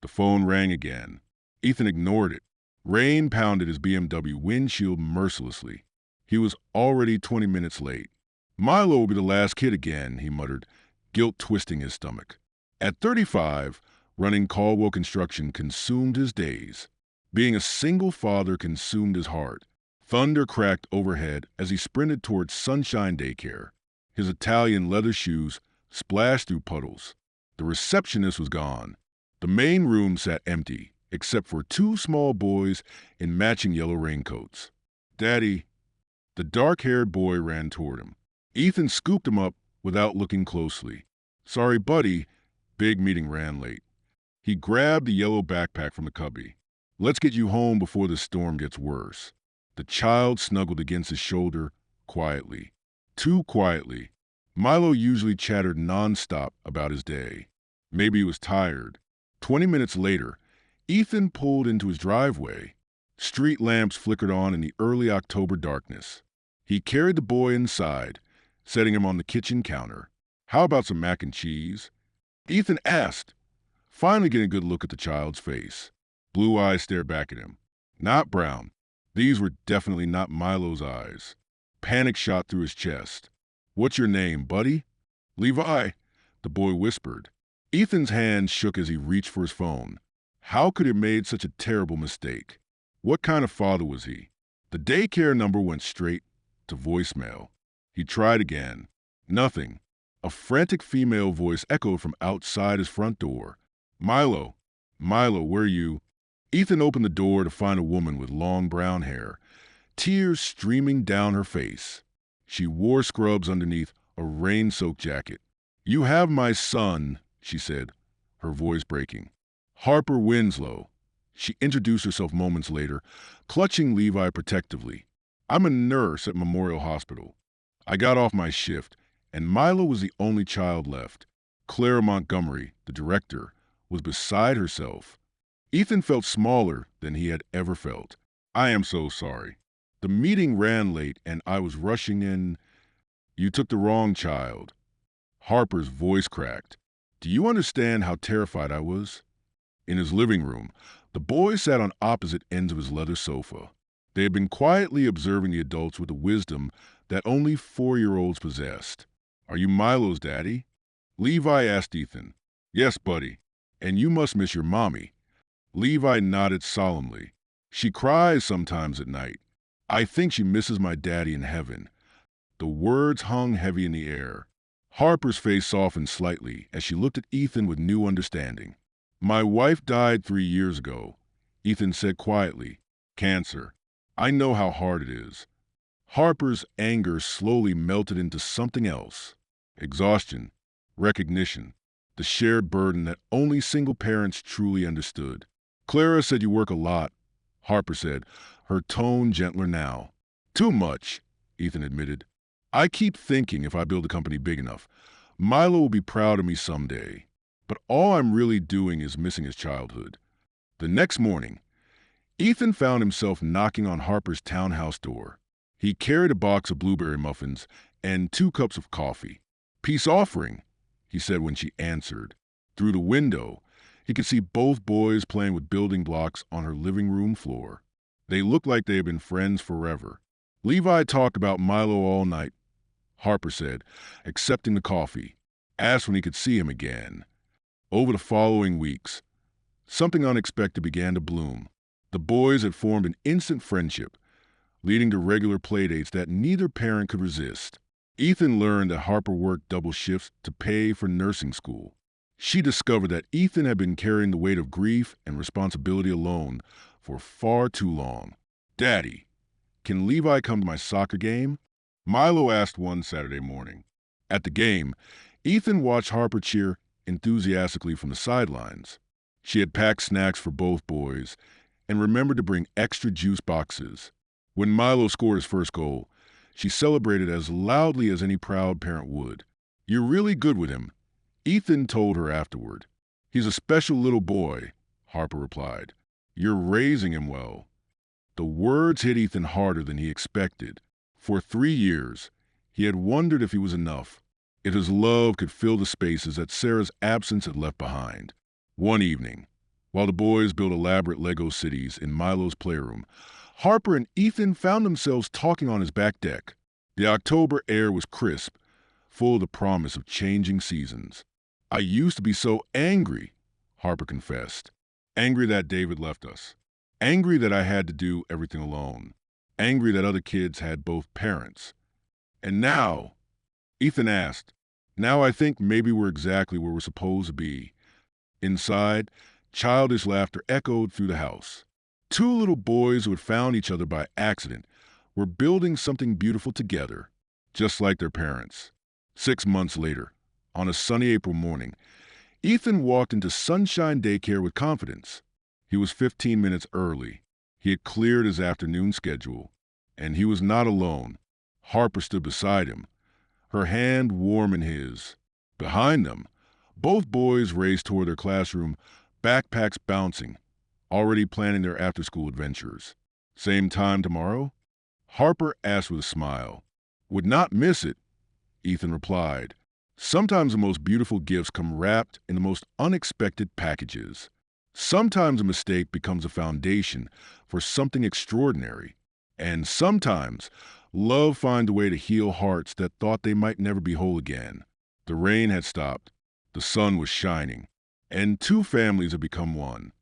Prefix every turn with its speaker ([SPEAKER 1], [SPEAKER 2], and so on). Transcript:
[SPEAKER 1] The phone rang again. Ethan ignored it. Rain pounded his BMW windshield mercilessly. He was already 20 minutes late. Milo will be the last kid again, he muttered, guilt twisting his stomach. At 35, running Caldwell Construction consumed his days. Being a single father consumed his heart. Thunder cracked overhead as he sprinted towards Sunshine Daycare. His Italian leather shoes splashed through puddles. The receptionist was gone. The main room sat empty, except for two small boys in matching yellow raincoats. "Daddy." The dark-haired boy ran toward him. Ethan scooped him up without looking closely. "Sorry, buddy." Big meeting ran late. He grabbed the yellow backpack from the cubby. "Let's get you home before the storm gets worse." The child snuggled against his shoulder quietly. Too quietly. Milo usually chattered nonstop about his day. Maybe he was tired. 20 minutes later, Ethan pulled into his driveway. Street lamps flickered on in the early October darkness. He carried the boy inside, setting him on the kitchen counter. "How about some mac and cheese?" Ethan asked, finally getting a good look at the child's face. Blue eyes stared back at him. Not brown. These were definitely not Milo's eyes. Panic shot through his chest. "What's your name, buddy?" "Levi," the boy whispered. Ethan's hand shook as he reached for his phone. How could he have made such a terrible mistake? What kind of father was he? The daycare number went straight to voicemail. He tried again. Nothing. A frantic female voice echoed from outside his front door. "Milo. Milo, where are you?" Ethan opened the door to find a woman with long brown hair, tears streaming down her face. She wore scrubs underneath a rain-soaked jacket. "You have my son," she said, her voice breaking. "Harper Winslow." She introduced herself moments later, clutching Levi protectively. "I'm a nurse at Memorial Hospital. I got off my shift, and Milo was the only child left." Clara Montgomery, the director, was beside herself. Ethan felt smaller than he had ever felt. "I am so sorry. The meeting ran late and I was rushing in." "You took the wrong child." Harper's voice cracked. "Do you understand how terrified I was?" In his living room, the boy sat on opposite ends of his leather sofa. They had been quietly observing the adults with the wisdom that only 4-year-olds possessed. "Are you Milo's daddy?" Levi asked Ethan. "Yes, buddy. And you must miss your mommy." Levi nodded solemnly. "She cries sometimes at night. I think she misses my daddy in heaven." The words hung heavy in the air. Harper's face softened slightly as she looked at Ethan with new understanding. "My wife died 3 years ago," Ethan said quietly. "Cancer. I know how hard it is." Harper's anger slowly melted into something else. Exhaustion, recognition, the shared burden that only single parents truly understood. "Clara said you work a lot," Harper said, her tone gentler now. "Too much," Ethan admitted. "I keep thinking if I build a company big enough, Milo will be proud of me someday. But all I'm really doing is missing his childhood." The next morning, Ethan found himself knocking on Harper's townhouse door. He carried a box of blueberry muffins and 2 cups of coffee. "Peace offering," he said when she answered. Through the window, he could see both boys playing with building blocks on her living room floor. They looked like they had been friends forever. "Levi talked about Milo all night," Harper said, accepting the coffee. Asked when he could see him again. Over the following weeks, something unexpected began to bloom. The boys had formed an instant friendship, leading to regular playdates that neither parent could resist. Ethan learned that Harper worked double shifts to pay for nursing school. She discovered that Ethan had been carrying the weight of grief and responsibility alone for far too long. "Daddy, can Levi come to my soccer game?" Milo asked one Saturday morning. At the game, Ethan watched Harper cheer enthusiastically from the sidelines. She had packed snacks for both boys and remembered to bring extra juice boxes. When Milo scored his first goal, she celebrated as loudly as any proud parent would. "You're really good with him," Ethan told her afterward. "He's a special little boy," Harper replied. "You're raising him well." The words hit Ethan harder than he expected. For 3 years, he had wondered if he was enough, if his love could fill the spaces that Sarah's absence had left behind. One evening, While the boys built elaborate Lego cities in Milo's playroom, Harper and Ethan found themselves talking on his back deck. The October air was crisp, full of the promise of changing seasons. "I used to be so angry," Harper confessed. "Angry that David left us. Angry that I had to do everything alone. Angry that other kids had both parents. And now," Ethan asked, "now I think maybe we're exactly where we're supposed to be." Inside, childish laughter echoed through the house. Two little boys who had found each other by accident were building something beautiful together, just like their parents. 6 months later, on a sunny April morning, Ethan walked into Sunshine Daycare with confidence. He was 15 minutes early. He had cleared his afternoon schedule, and he was not alone. Harper stood beside him, her hand warm in his. Behind them, both boys raced toward their classroom, backpacks bouncing, already planning their after-school adventures. "Same time tomorrow?" Harper asked with a smile. "Would not miss it," Ethan replied. "Sometimes the most beautiful gifts come wrapped in the most unexpected packages. Sometimes a mistake becomes a foundation for something extraordinary. And sometimes love finds a way to heal hearts that thought they might never be whole again." The rain had stopped, the sun was shining, and two families had become one.